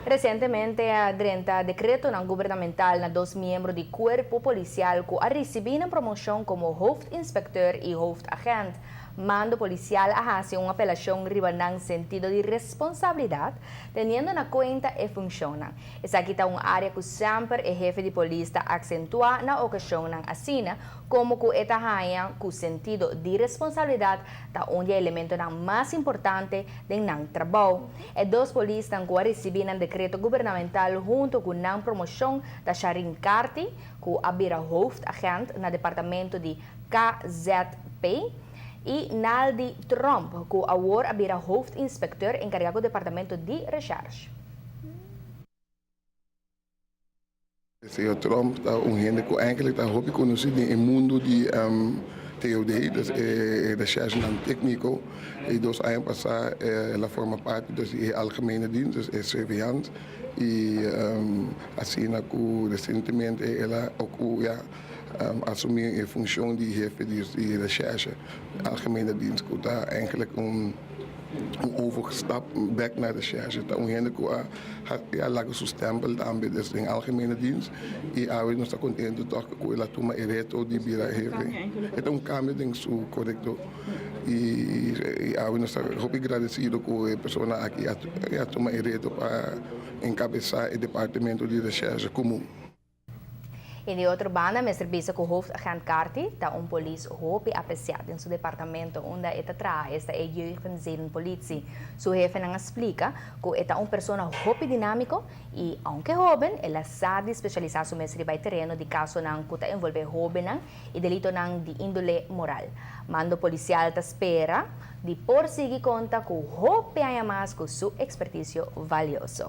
Recentemente, a decreto ng gubernamental na 2 miyembro de cuerpo policial ko a receber ng promosyon como hoofdinspecteur e hoofdagent. Mando policial hace uma apelação ribanang sentido de responsabilidade, teniendo na conta e funciona. Essa aqui está uma área que sempre o jefe de polícia acentua na ocasião ng asina, como que etahanha com sentido de responsabilidade ta onde é elemento ng mais importante din ng trabalho. E dos polícias que recebi ng decreto governamental junto com ng promoção da Sharin Carti, que abira hoofdagent na departamento de KZP, e Naldi Trump, que agora abira hoofdinspecteur encarregado do departamento de recherche. O senhor Trump está gente que eigenlijk está hobby conhecido no mundo de TOD, dus recherche técnico, e dos anos passados ela forma parte da algemene dienst, dus surveillance, e assim recentemente ela assumiu a função de jefe de recherche, algemene dienst, que está eigenlijk overgestapt back naar de recherche. Dat ongeveer lagen su stempel daarmee dus in algemene dienst. E a não está contente toch que ela toma ereto de bira jefe. Então cambio ding su correcto. E a não está muito agradecido que a pessoa aqui a toma ereto para encabeçar o departamento de recherche comum. E de outra banda, me serviço com o hoofdagent Carti, da polícia hopi apreciado em seu departamento, onde esta traz esta é jeugd van de politie. Su jefe não explica que esta pessoa hopi dinâmico e, aunque jovem, ela sabe especializar su mestre by terreno de caso não que envolve jovem e delito não de índole moral. Mando policial ta espera de por seguir conta com hopi a mais com su expertício valioso.